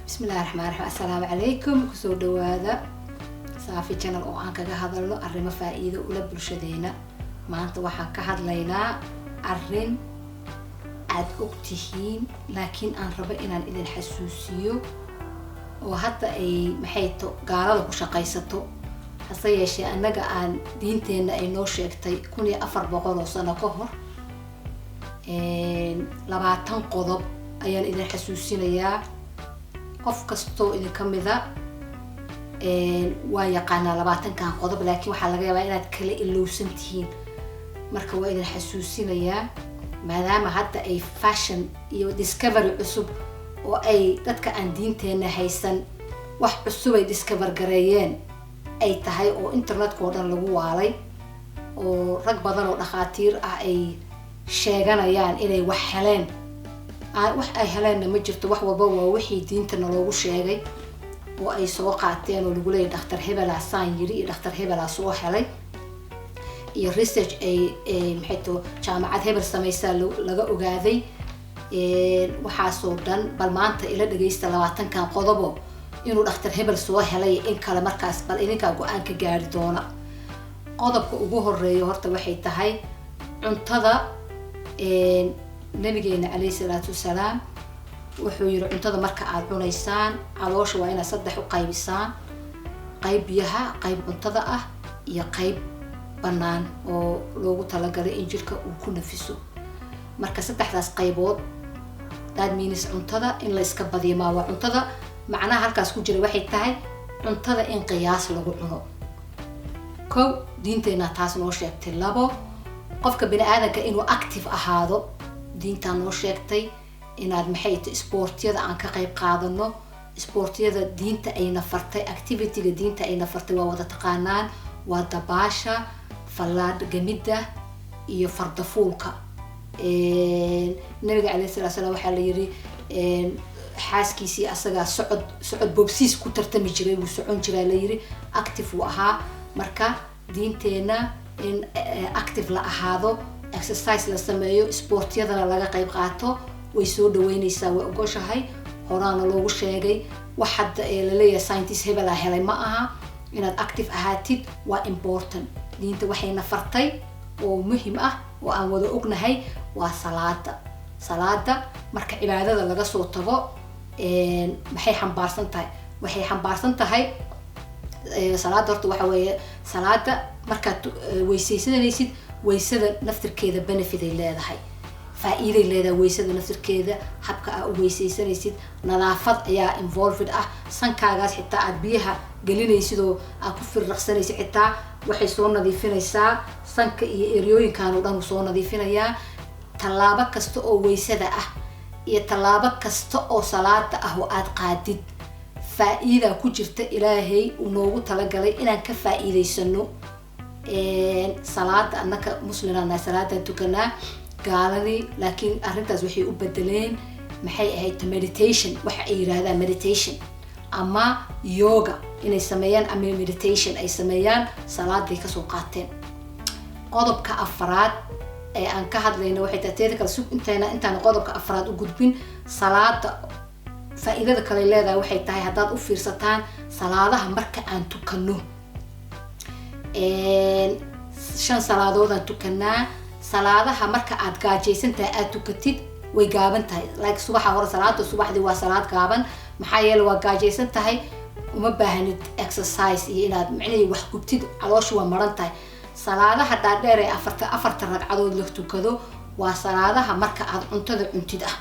بسم الله الرحمن الرحيم. السلام عليكم. كسو دوادا صافي channel oo aan kaga hadalno arrimo faa'iido u leh bulshadeena. Maanta waxaan ka hadlaynaa arrin aad ogtihiin laakiin aan rabo inaan idin xasuusiyo oo hadda ay maxay to gaalada ku shaqaysato hase yeeshee annaga aan diinteena ay noo sheegtay 1400 sano ka hor 20 qodob ayaan idin xasuusinayaa. qof kastoo idin kamida waa yaqaanaa 20 qodob laakiin waxaa laga yaabaa inaad kala ilowsan tihiin marka waa idin xasuusinayaa maadaama hadda ay fashion iyo discovery cusub oo ay dadka aan diinteena haysan wax cusub ay discover gareeyeen ay tahay oo internetka oo dhan lagu waalay oo rag badan oo dhaqaatiir ah ay sheeganayaan inay wax heleen wax ay heleen ma jirto wax walba waa wixii diintana loogu sheegay oo ay soo qaateen oo lagu leeyahay dhakhtar hebel saan yiri iyo dhakhtar hebel soo helay iyo research ay maxay to jaamacad hebel sameeyay laga ogaaday waxaasoo dhan bal maanta ila dhageysta 20 qodobo inuu dhakhtar hebel soo helay in kale markaas bal idinka go'aan ka gaari doona. qodobka ugu horeeyo horta waxay tahay cuntada nabigeena alayhi salaatu wasalaam wuxuu yiri cuntada marka aad cunaysaan caloosha waa inaad saddex u qaybisaan qayb biyaha qayb cuntada ah iyo qayb banaan oo loogu talagalay in jirka uu ku nafiso marka saddexdaas qaybood that means cuntada in la iska badiyo ma waa cuntada macnaha halkaas ku jira waxay tahay cuntada in qiyaas lagu cuno kow diinteena taas noo sheegtay labo qofka bini aadanka inuu active ahaado diinta noo sheegtay inaad maxay tahay sportyada aan ka qayb qaadano sportyada diinta ay nafartay activity-ga diinta ay nafartay waa wada taqaanaan waa dabaasha falaad gamida iyo fardafuulka nabiga alayhi salaatu wasalaam waxa la yiri xaaskiisii asaga socod boobsiis ku tartami jiray uu socon jiray la yiri active uu ahaa marka diinteena in active la ahaado exercise la sameeyo sportyadana laga qayb qaato way soo dhaweynaysaa way ogoshahay horaana loogu sheegay wax hadda la leeyahay scientist hebel helay ma aha inaad active ahaatid waa important diinta waxay nafartay oo muhiim ah oo aan wada ognahay waa salaada marka cibaadada laga soo tago maxay xambaarsan tahay waxay xambaarsan tahay salaada horta waxa weeye salaada markaad weysaysanaysid weysada naftirkeeda benefit ay leedahay faa'iido ay leedahay weysada naftirkeeda habka aad u weysaysanaysid nadaafad ayaa involved ah sankaagaas xitaa aad biyaha gelinaysid oo aad ku firraqsanaysid xitaa waxay soo nadiifinaysaa sanka iyo eriyooyinkan oo dhan soo nadiifinayaa talaabo kasta oo weysada ah iyo talaabo kasta oo salaada ah oo aad qaadid faa'iida ku jirta ilaahay uu noogu talagalay inaan ka faa'iideysano salaada annaka muslimana salaada tukanaa gaaladii laakiin arrintaas waxay u bedeleen maxay ahayd meditation waxa ay yiraahdaan meditation ama yoga inay sameeyaan ama meditation ay sameeyaan salaaday ka soo qaateen. qodobka afraad ee aan ka hadlayno waxay tahay kala sug intaan qodobka afraad u gudbin salaada faa'iidada kale leedahay waxay tahay haddaad u fiirsataan salaadaha marka aan tukano 5 salaadood aan tukanaa salaadaha marka aad gaajaysantahay aad tukatid way gaaban tahay like subaxa hore salaada subaxdii waa salaad gaaban maxaa yeelay waa gaajaysan tahay uma baahnid exercise iyo inaad macnaheedu wax gubtid calooshu waa maran tahay salaadaha dhaadheer ee afarta ragcadood la tukado waa salaadaha marka aad cuntada cuntid ah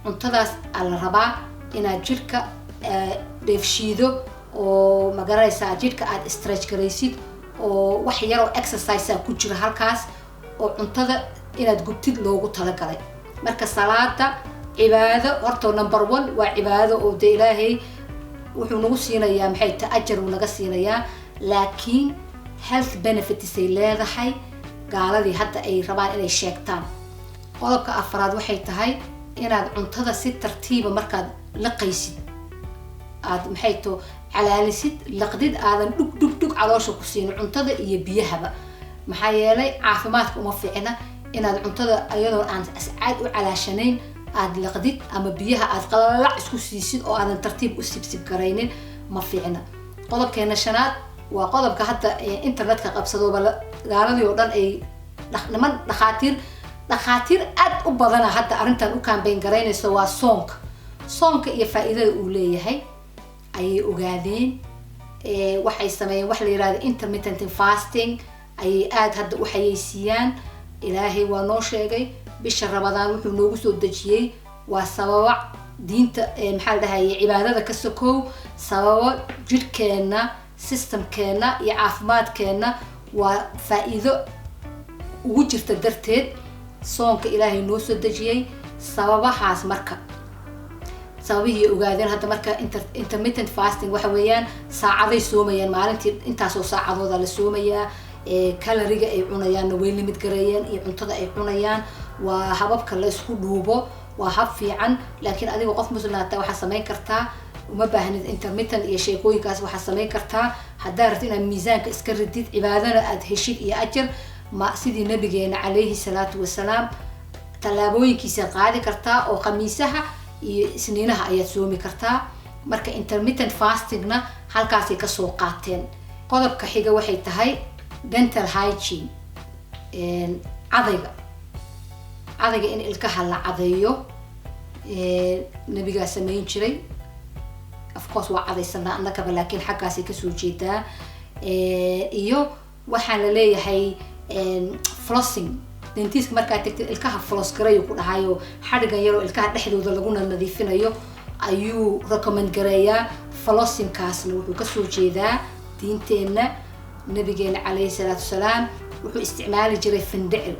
cuntadaas la rabaa inaad jirka dheefshiido oo magaranaysaa jirka aad stretch garaysid oo wax yar oo exercise ku jira halkaas oo cuntada inaad gubtid loogu talagalay marka salaada cibaado horta number 1 waa cibaado oo de ilaahay wuxuu nagu siinayaa maxay tahay ajar uu naga siinayaa laakiin health benefits ay leedahay gaaladii hadda ay rabaan inay sheegtaan. qodobka afraad waxay tahay inaad cuntada si tartiiba markaad laqaysid aad maxay to calaalisid laqdid aadan dhug caloosha ku siin cuntada iyo biyahaba maxaa yeelay caafimaadka uma fiicna inaad cuntada ayadoo aan caad u calaashanayn aad laqdid ama biyaha aad qalalac isku siisid oo aadan tartiib u sibsib garaynin ma fiicna qodobkeena shanaad waa qodobka hadda internetka qabsado gaaladii oo dhan ay niman dhakhaatiir aad u badana hadda arrintan u campaign garaynayso waa soonka iyo faa'iidada uu leeyahay ayay ogaadeen waxay sameeyeen wax la yiraahdo intermittent fasting ayay aad hadda u xayeysiiyaan ilaahay waa noo sheegay bisha Ramadaan wuxuu noogu soo dejiyay waa sababa diinta maxaa la dhahayaa cibaadada ka sokow sababa jirkeena systemkeena iyo caafimaadkeena waa faa'iido ugu jirta darteed soonka ilaahay noo soo dejiyay sababahaas marka sababihii ogaadeen hadda marka intermittent fasting waxa weeyaan saacaday soomayaan maalintii intaasoo saacadooda la soomayaa kaloriga ay cunayaan way limit gareeyeen iyo cuntada ay cunayaan waa hababka la isku dhuubo waa hab fiican laakiin adiga qof muslimaata waxa sameyn kartaa uma baahnid intermittent iyo sheekooyinkaas waxa sameyn kartaa hadaa rabtid inaad miisaanka iska ridid cibaadana aad heshid iyo ajir ma sidii nabigeena calayhi salaatu wasalaam talaabooyinkiisa qaadi kartaa oo khamiisaha iyo isniinaha ayaad soomi kartaa marka intermittent fastingna halkaasay ka soo qaateen qodobka xiga waxay tahay dental hygiene cadayga in ilkaha la cadeeyo nabiga sameyn jiray of course waa cadaysanaa annagaba laakiin xaggaasay kasoo jeedaa iyo waxaa la leeyahay flossing dentist markaa tagtid ilkaha floss gareeyo ku dhahayo xadhigan yaroo ilkaha dhexdooda laguna nadiifinayo ayuu recommend gareeyaa flossing kaasna wuxuu kasoo jeedaa diinteena nabigeena calayhi salaatu wasalaam wuxuu isticmaali jiray findicil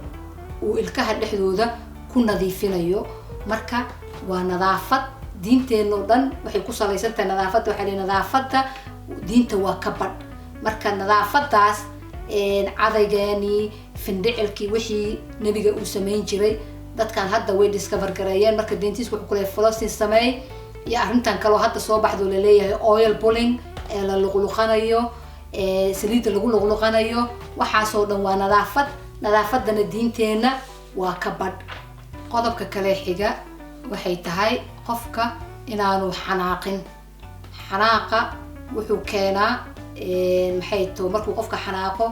uu ilkaha dhexdooda ku nadiifinayo marka waa nadaafad diinteena oo dhan waxay ku salaysan tahay nadaafadda waxa la nadaafadda diinta waa ka badh marka nadaafadaas cadaygeeni findicilkii wixii nabiga uu sameyn jiray dadkan hadda way discover gareeyeen marka dentist wuxuu ku leeyahay flossing sameey iyo arrintan kale oo hadda soo baxdo la leeyahay oil pulling ee la luqluqanayo saliidda lagu luqluqanayo waxaasoo dhan waa nadaafadana diinteena waa ka badh qodobka kale xiga waxay tahay qofka inaanu xanaaqa wuxuu keenaa maxay tahay markuu qofka xanaaqo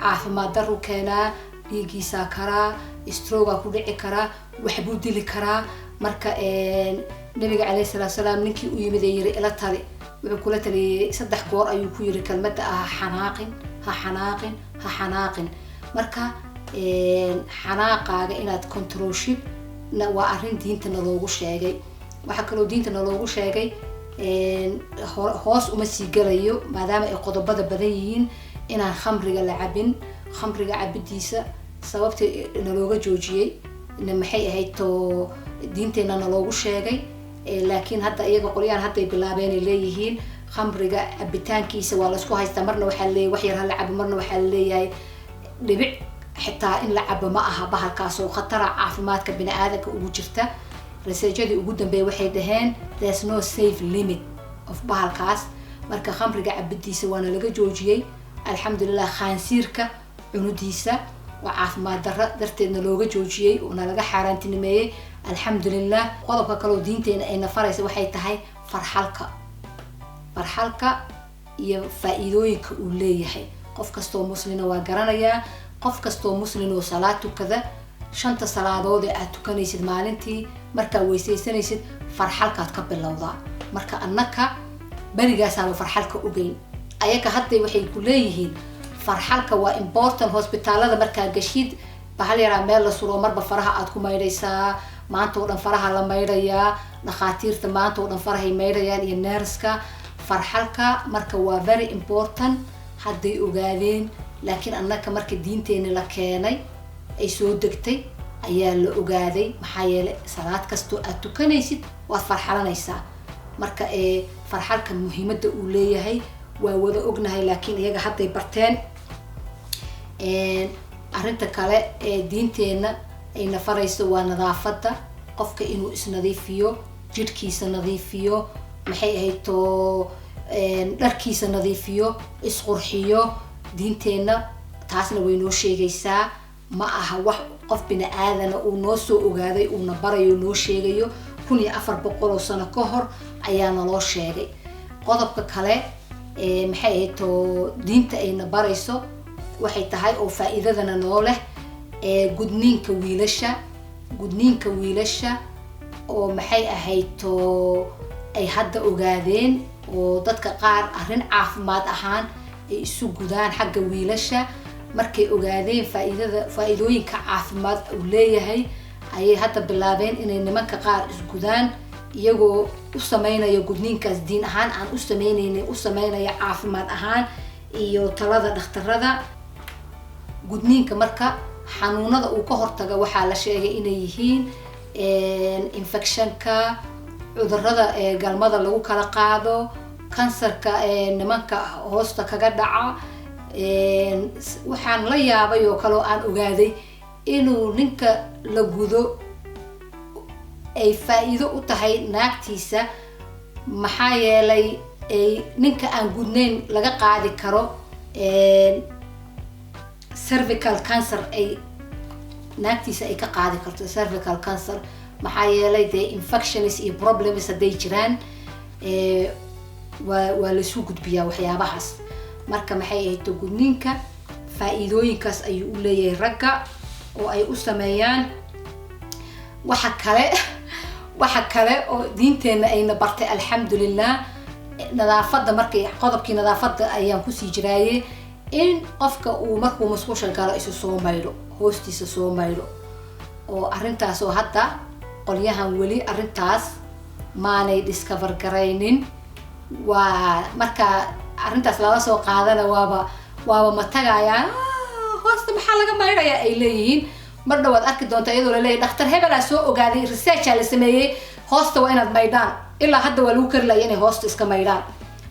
caafimaad darro keenaa dhiigiisa karaa stroke ku dhici karaa waxbuu dili karaa marka nabiga calayhi salaatu wasalaam ninkii u yimid ee yiri ila tali wuxuu kula taliyay 3 goor ayuu ku yiri kelmadda ha xanaaqin marka xanaaqaaga inaad controlship waa arrin diintana loogu sheegay waxa kaloo diintana loogu sheegay hoos uma sii galayo maadaama ay qodobada badan yihiin inaan khamriga la cabin khamriga cabidiisa sababta nalooga joojiyay maxay ahayd to diinteena naloogu sheegay laakiin hadda iyaga qolyaan hadday bilaabeen ay leeyihiin khamriga cabitaankiisa waa la isku haystaa marna waxaa la leeyahay wax yar ha la cabo marna waxaa la leeyahay dhibic xitaa in la cabo ma aha bahalkaas oo khatara caafimaadka bini'aadamka ugu jirta researchadii ugu dambeeyay waxay dhaheen there's no safe limit of bahalkaas marka khamriga cabidiisa waana laga joojiyay alxamdulillah khaansiirka cunudiisa waa caafimaad darteedna looga joojiyay oo laga xaaraantinimeeyay alxamdulillah qodobka kale oo diinteena ay nafaraysa waxay tahay farxalka iyo faa'iidooyinka uu leeyahay qof kastoo muslina waa garanayaa qof kastoo muslin oo salaad tukada 5 salaadood ee aad tukanaysid maalintii markaa weysaysanaysid farxalkaad ka bilowdaa marka annaka barigaasaan farxalka ogeyn ayaga hadda waxay ku leeyihiin farxalka waa important hospitaalada markaa gashid bahal yaraa meel la suro marba faraha aad ku maydhaysaa maanta oo dhan faraha la maydhayaa dhakhaatiirta maanta oo dhan farahay maydhayaan iyo neerska farxalka marka waa very important hadday ogaadeen laakiin annaka marka diinteena la keenay ay soo degtay ayaa la ogaaday maxaa yeelay salaad kasto aad tukanaysid waad farxalanaysaa marka farxalka muhiimadda uu leeyahay waa wada ognahay laakiin iyaga hadday barteen arrinta kale ee diinteena ay nafarayso waa nadaafadda qofka inuu isnadiifiyo jidhkiisa nadiifiyo maxay ahayd to dharkiisa nadiifiyo isqurxiyo diinteena taasna way noo sheegaysaa ma aha wax qof bini aadana uu noo soo ogaaday uuna barayo noo sheegayo 1400 sano ka hor ayaa naloo sheegay. qodobka kale maxay ahayd diinta ayna barayso waxay tahay oo faa'iidadana noo leh gudniinka wiilasha oo maxay ahayd ay hadda ogaadeen oo dadka qaar arrin caafimaad ahaan ay isu gudaan xagga wiilasha markay ogaadeen faa'iidooyinka caafimaad uu leeyahay ayay hadda bilaabeen inay nimanka qaar isgudaan iyagoo u sameynaya gudniinkaas diin ahaan aan u sameynaynin u sameynaya caafimaad ahaan iyo talada dhakhtarada. gudniinka marka xanuunada uu ka hortaga waxaa la sheegay inay yihiin infectionka, cudurrada galmada lagu kala qaado, kansarka nimanka hoosta kaga dhaca. waxaan la yaabay oo kale oo aan ogaaday inuu ninka la gudo ay faa'iido u tahay naagtiisa maxaa yeelay ninka aan gudnayn laga qaadi karo cervical cancer ay naagtiisa ay ka qaadi karto cervical cancer maxaa yeelay dee infections iyo problems hadday jiraan waa la isu gudbiyaa waxyaabahaas. marka maxay ahayd gudniinka faa'iidooyinkaas ayuu u leeyahay ragga oo ay u sameeyaan. waxa kale oo diinteena ayna bartay alxamdulillah nadaafada markay qodobkii nadaafada ayaan ku sii jiraaye in qofka uu markuu musqusha galo isu soo maydho hoostiisa soo maydho oo arrintaas oo hadda qolyahan weli arrintaas maanay discover garaynin. waa marka arrintaas lala soo qaadana waaba ma tagayaan hoosta maxaa laga maydhayaa ay leeyihiin. mar dhawaad arki doonta iyadoo la leeyahay dhakhtar hebelaa soo ogaaday researcha la sameeyey hoosta waa inaad maydhaan ilaa hadda waa lagu kari laaya inay hoosta iska maydhaan.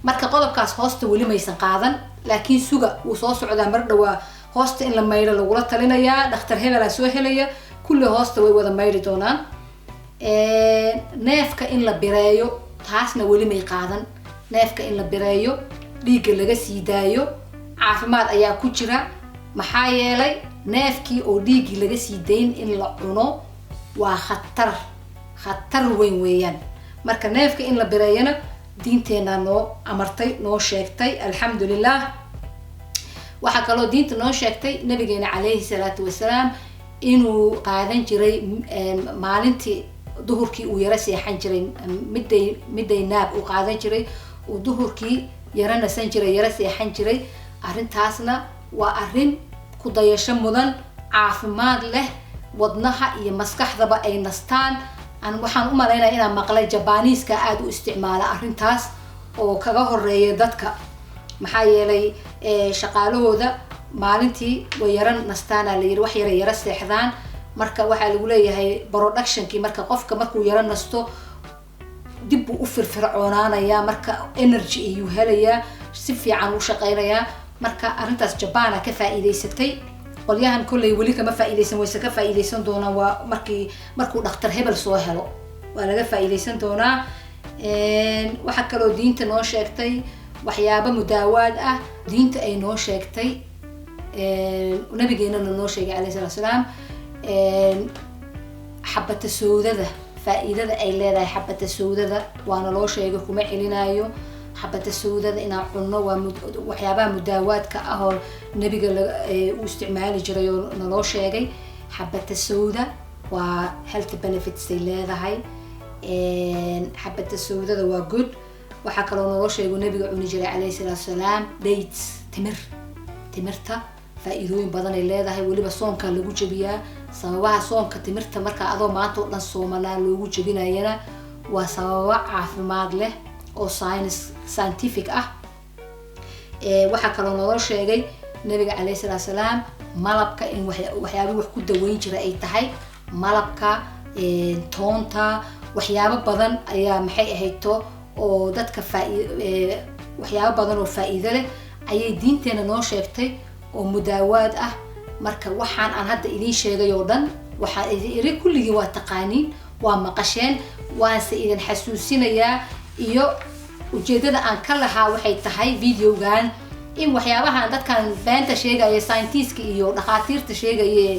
marka qodobkaas hoosta weli maysan qaadan laakiin suga wuu soo socdaa mar dhawaa hoosta in la maydho lagula talinayaa dhakhtar hebelaa soo helaya kulli hoosta way wada maydhi doonaan. neefka in la bireeyo taasna weli may qaadan. neefka in la bireeyo dhiigga laga sii daayo caafimaad ayaa ku jira maxaa yeelay neefkii oo dhiiggii laga sii dayn in la cuno waa khatar weyn weeyaan. marka neefka in la bireeyana diinteena noo amartay noo sheegtay alxamdulillah. waxaa kaloo diinta noo sheegtay nabigeena calayhi salaatu wasalaam inuu qaadan jiray maalintii duhurkii uu yara seexan jiray midday naab uu qaadan jiray uu duhurkii yara nasan jiray yara seexan jiray. arrintaasna waa arrin ku dayasho mudan caafimaad leh wadnaha iyo maskaxdaba ay nastaan. waxaan u malaynaya inaan maqlay jabaniiska aad u isticmaala arrintaas oo kaga horeeya dadka maxaa yeelay shaqaalahooda maalintii way yara nastaana la yiri wax yara seexdaan. marka waxaa lagu leeyahay productionkii marka qofka markuu yara nasto dib uu u firfircoonaanayaa marka energy ayuu helayaa si fiican u shaqaynayaa. marka arrintaas Japan ka faa'iideysatay qolyahan kullay weli kama faa'iideysan wayse ka faa'iideysan doonaan waa markuu dhakhtar hebel soo helo waa laga faa'iideysan doonaa. waxa kaloo diinta noo sheegtay waxyaabo mudaawaad ah diinta ay noo sheegtay nabigeena noo sheegay calayhi salaatu wasalaam xabata sawdada faa'iidada ay leedahay xabata sawdada waana loo sheegay kuma celinayo. xabata sawdada inaan cunno waa waxyaabaha mudaawaadka ah oo nabiga uu isticmaali jiray oo naloo sheegay. xabata sawda waa health benefits ay leedahay. xabata sawdada waa good. waxaa kaloo naloo sheegay nabiga cuni jiray calayhi salaatu wasalaam dates timirta faa'iidooyin badan ay leedahay weliba soonka lagu jabiyaa. sababaha soonka timirta marka adoo maanta oo dhan soomanaa loogu jabinayana waa sababa caafimaad leh oo scientific ah. waxaa kaloo naloo sheegay nabiga calayhi salaatu wasalaam malabka in waxyaabo wax ku daweyn jira ay tahay malabka toonta waxyaabo badan ayaa maxay ahayto oo dadka waxyaabo badan oo faa'iido leh ayay diinteena noo sheegtay oo mudaawaad ah. marka waxaan aan hadda idin sheegay oo dhan waxaan idin kulligii waa taqaaniin waa maqasheen waanse idin xasuusinayaa iyo ujeedada aan ka lahaa waxay tahay videogan in waxyaabahan dadkan beenta sheegaya scientiska iyo dhaqaatiirta sheegaya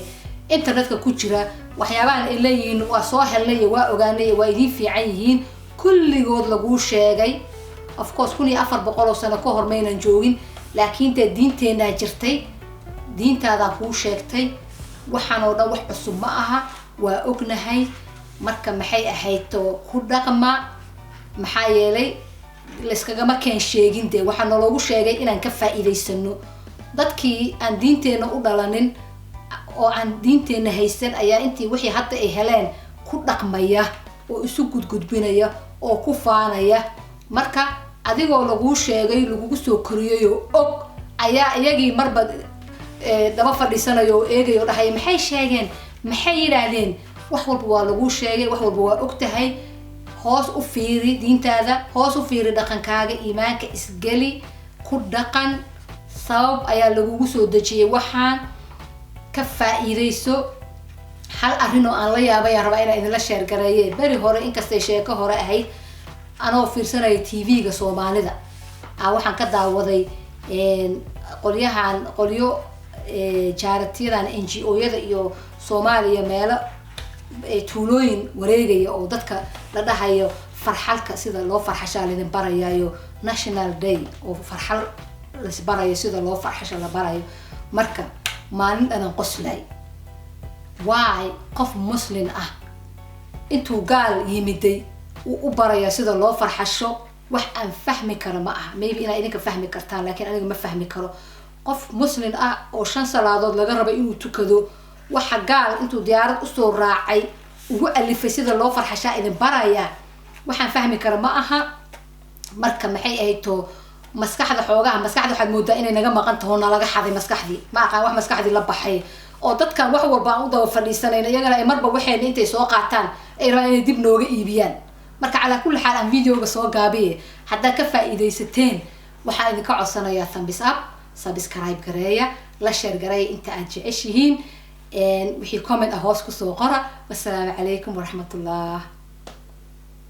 internetka ku jira waxyaabahan ay leeyihiin waa soo helnay waa ogaanay waa idin fiican yihiin kulligood lagu sheegay of course 1400 sano ka hor maynan joogin laakiin diinteena jirtay diintaada ku sheegtay waxaan oo dhan wax cusub ma aha waa ognahay marka maxay ahayto ku dhaqma maxaa yeelay la iskaga ma keen sheegin waxaan loogu sheegay inaan ka faa'iideysano dadkii aan diinteena u dhalanin oo aan diinteena haysan ayaa intii wixii hadda ay heleen ku dhaqmaya oo isu gudgudbinaya oo ku faanaya marka adigoo lagu sheegay lagu soo koriyo og ayaa iyagii marba daba fadhiisanayo eegayo dhahay maxay sheegeen maxay yiraahdeen wax walba waa lagu sheegay wax walba waa ogtahay hoos u fiiri diintaada hoos u fiiri dhaqankaaga iimaanka isgali ku dhaqan sabab ayaa lagu soo dajiyay waxaan ka faa'iideyso hal arrin oo aan la yaabay rabaa inaan idin la sheer gareeyay bari hore inkastay sheeko hore ahayd anoo fiirsanay TV-ga Soomaalida waxaan ka daawaday qolyo jaaratiyadan NGO-yada iyo Soomaaliya meelo tuulooyin wareegaya oo dadka la dhahayo farxalka sida loo farxashaa la barayayo National Day oo farxal la barayo sida loo farxasha la barayo marka maalin aan qoslay waay qof muslim ah intuu gaal yimiday u baraya sida loo farxasho wax aan fahmi karo ma aha maybe ina idinka fahmi kartaan laakiin aniga ma fahmi karo qof muslim ah oo 5 salaadood laga rabo inuu tukado waxa gaal intuu diyaarad u soo raacay ugu alifay sida loo farxashaa idin baraya waxaan fahmi karo ma aha marka maxay ahayto maskaxda waxaad moodaa inay naga maqan tahay oo laga xaday maskaxdii ma aqaan wax maskaxdii la baxay oo dadkan wax walba aan u daba fadhiisanayna iyagana ay marba waxay intay soo qaataan ay rabaan inay dib nooga iibiyaan marka ala kulli xaal aan videoga soo gaabiye hadda ka faa'iideysateen waxaan idinka codsanayaa thumbs up subscribe gareeya la share gareeya inta aad jeceshihiin wixii comment hoos ku soo qora wassalaamu calaykum waraxmatullaah